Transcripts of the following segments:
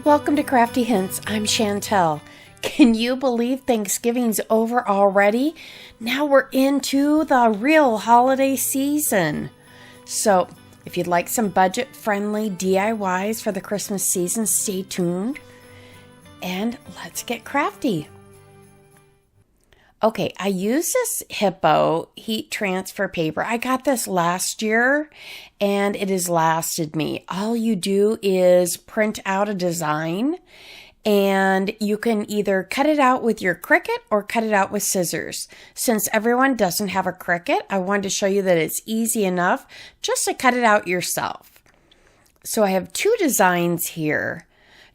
Welcome to Crafty Hints. I'm Chantel. Can you believe Thanksgiving's over already? Now we're into the real holiday season. So, if you'd like some budget-friendly DIYs for the Christmas season, stay tuned and let's get crafty. Okay, I use this Hippo heat transfer paper. I got this last year and it has lasted me. All you do is print out a design and you can either cut it out with your Cricut or cut it out with scissors. Since everyone doesn't have a Cricut, I wanted to show you that it's easy enough just to cut it out yourself. So I have two designs here.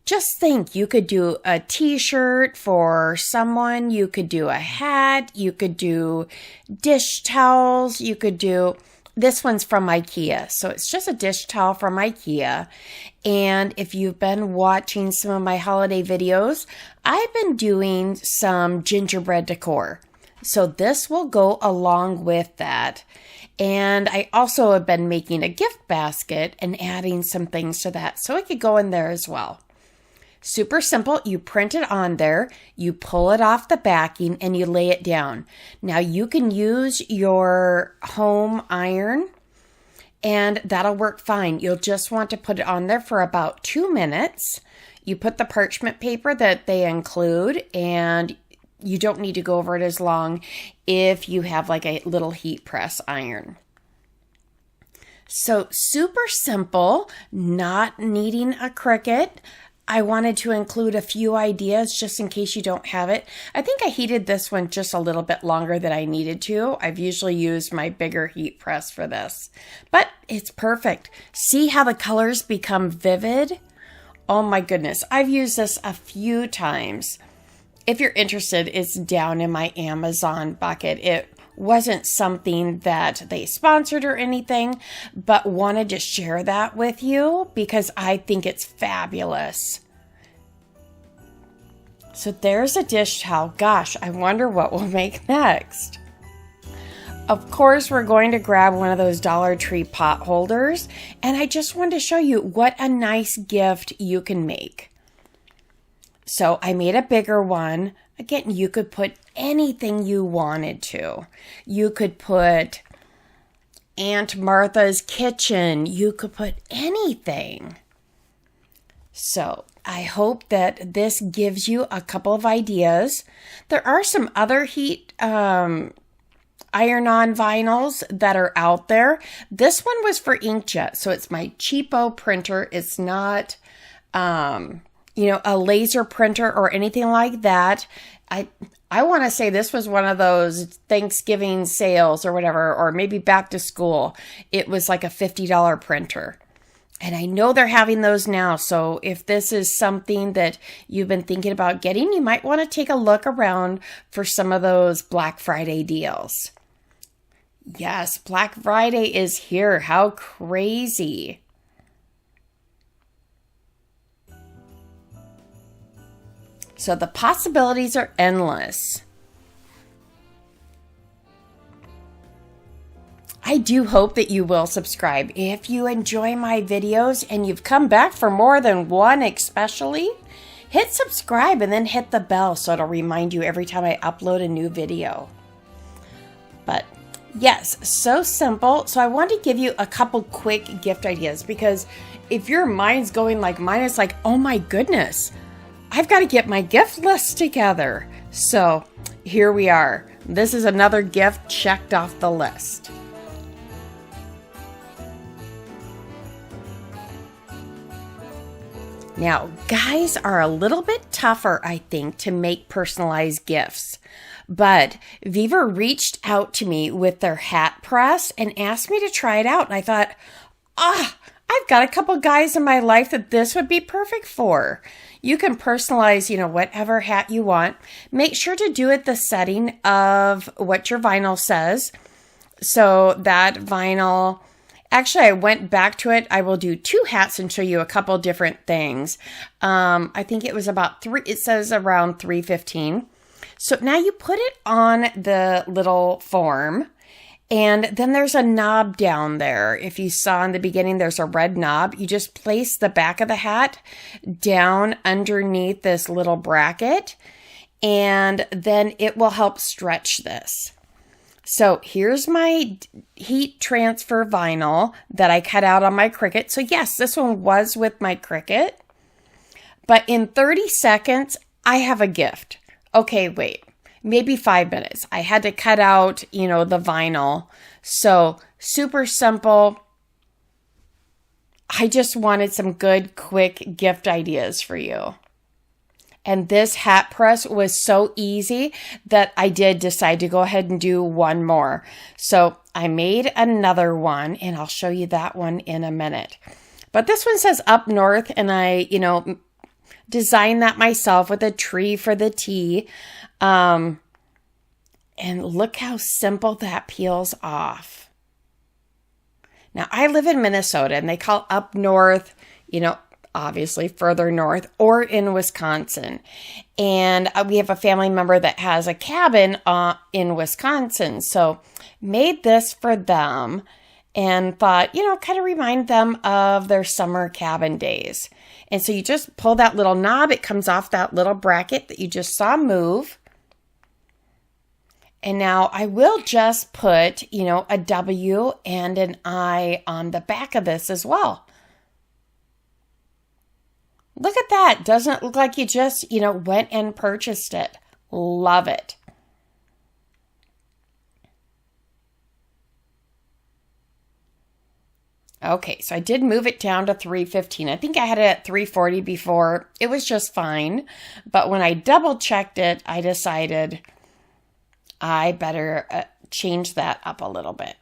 Just think, you could do a t-shirt for someone, you could do a hat, you could do dish towels, you could do, this one's from IKEA. So it's just a dish towel from IKEA. And if you've been watching some of my holiday videos, I've been doing some gingerbread decor. So this will go along with that. And I also have been making a gift basket and adding some things to that. So it could go in there as well. Super simple. You print it on there, you pull it off the backing, and you lay it down. Now you can use your home iron and that'll work fine. You'll just want to put it on there for about 2 minutes. You put the parchment paper that they include, and you don't need to go over it as long if you have like a little heat press iron. So super simple, not needing a Cricut. I wanted to include a few ideas just in case you don't have it. I think I heated this one just a little bit longer than I needed to. I've usually used my bigger heat press for this, but it's perfect. See how the colors become vivid? Oh my goodness. I've used this a few times. If you're interested, it's down in my Amazon bucket. It wasn't something that they sponsored or anything, but wanted to share that with you because I think it's fabulous. So there's a dish towel. Gosh, I wonder what we'll make next. Of course, we're going to grab one of those Dollar Tree pot holders, and I just wanted to show you what a nice gift you can make. So I made a bigger one. Again, you could put anything you wanted to. You could put Aunt Martha's kitchen. You could put anything. So I hope that this gives you a couple of ideas. There are some other heat iron-on vinyls that are out there. This one was for inkjet, so it's my cheapo printer. It's not a laser printer or anything like that. I want to say this was one of those Thanksgiving sales or whatever, or maybe back to school. It was like a $50 printer. And I know they're having those now. So if this is something that you've been thinking about getting, you might want to take a look around for some of those Black Friday deals. Yes, Black Friday is here. How crazy. So the possibilities are endless. I do hope that you will subscribe. If you enjoy my videos and you've come back for more than one especially, hit subscribe and then hit the bell so it'll remind you every time I upload a new video. But yes, so simple. So I want to give you a couple quick gift ideas because if your mind's going like mine, it's like, oh my goodness, I've got to get my gift list together. So here we are. This is another gift checked off the list. Now, guys are a little bit tougher, I think, to make personalized gifts. But vevor reached out to me with their hat press and asked me to try it out. And I thought, I've got a couple guys in my life that this would be perfect for. You can personalize, whatever hat you want. Make sure to do it the setting of what your vinyl says. So that vinyl, actually I went back to it. I will do 2 hats and show you a couple different things. I think it was about it says around 315. So now you put it on the little form And then there's a knob down there. If you saw in the beginning, there's a red knob. You just place the back of the hat down underneath this little bracket, and then it will help stretch this. So here's my heat transfer vinyl that I cut out on my Cricut. So yes, this one was with my Cricut, but in 30 seconds, I have a gift. Okay, wait. Maybe 5 minutes. I had to cut out, the vinyl. So super simple. I just wanted some good, quick gift ideas for you. And this hat press was so easy that I did decide to go ahead and do one more. So I made another one, and I'll show you that one in a minute. But this one says Up North, and I, designed that myself with a tree for the T. And look how simple that peels off. Now, I live in Minnesota, and they call Up North, obviously further north, or in Wisconsin. And we have a family member that has a cabin in Wisconsin. So made this for them and thought, kind of remind them of their summer cabin days. And so you just pull that little knob. It comes off that little bracket that you just saw move. And now I will just put, a W and an I on the back of this as well. Look at that. Doesn't look like you just, went and purchased it. Love it. Okay, so I did move it down to 315. I think I had it at 340 before. It was just fine. But when I double checked it, I decided I better change that up a little bit.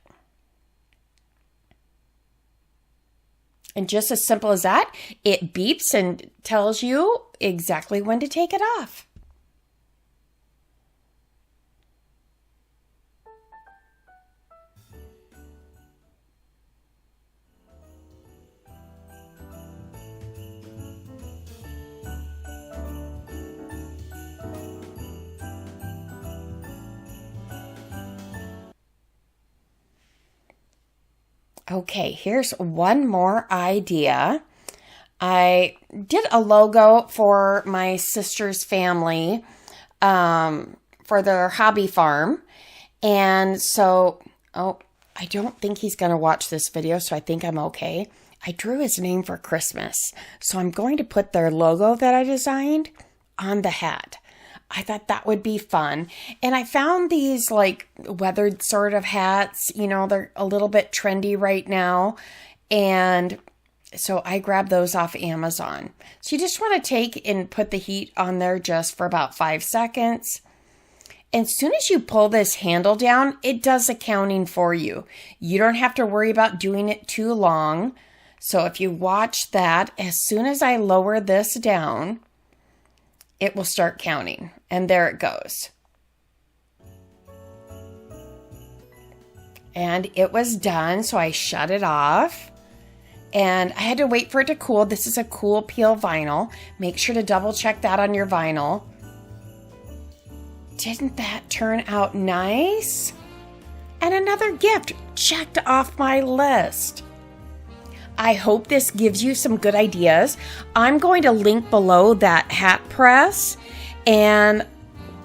And just as simple as that, it beeps and tells you exactly when to take it off. Okay, here's one more idea. I did a logo for my sister's family for their hobby farm. And so, I don't think he's going to watch this video, so I think I'm okay. I drew his name for Christmas. So I'm going to put their logo that I designed on the hat. I thought that would be fun. And I found these weathered sort of hats, they're a little bit trendy right now. And so I grabbed those off Amazon. So you just want to take and put the heat on there just for about 5 seconds. And as soon as you pull this handle down, it does the counting for you. You don't have to worry about doing it too long. So if you watch that, as soon as I lower this down, it will start counting. And there it goes. And it was done, so I shut it off. And I had to wait for it to cool. This is a cool peel vinyl. Make sure to double check that on your vinyl. Didn't that turn out nice? And another gift checked off my list. I hope this gives you some good ideas. I'm going to link below that hat press, and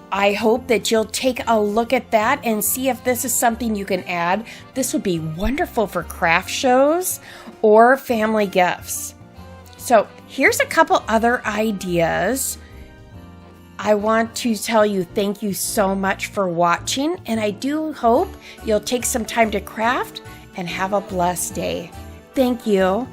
I hope that you'll take a look at that and see if this is something you can add. This would be wonderful for craft shows or family gifts. So here's a couple other ideas. I want to tell you thank you so much for watching, and I do hope you'll take some time to craft and have a blessed day. Thank you.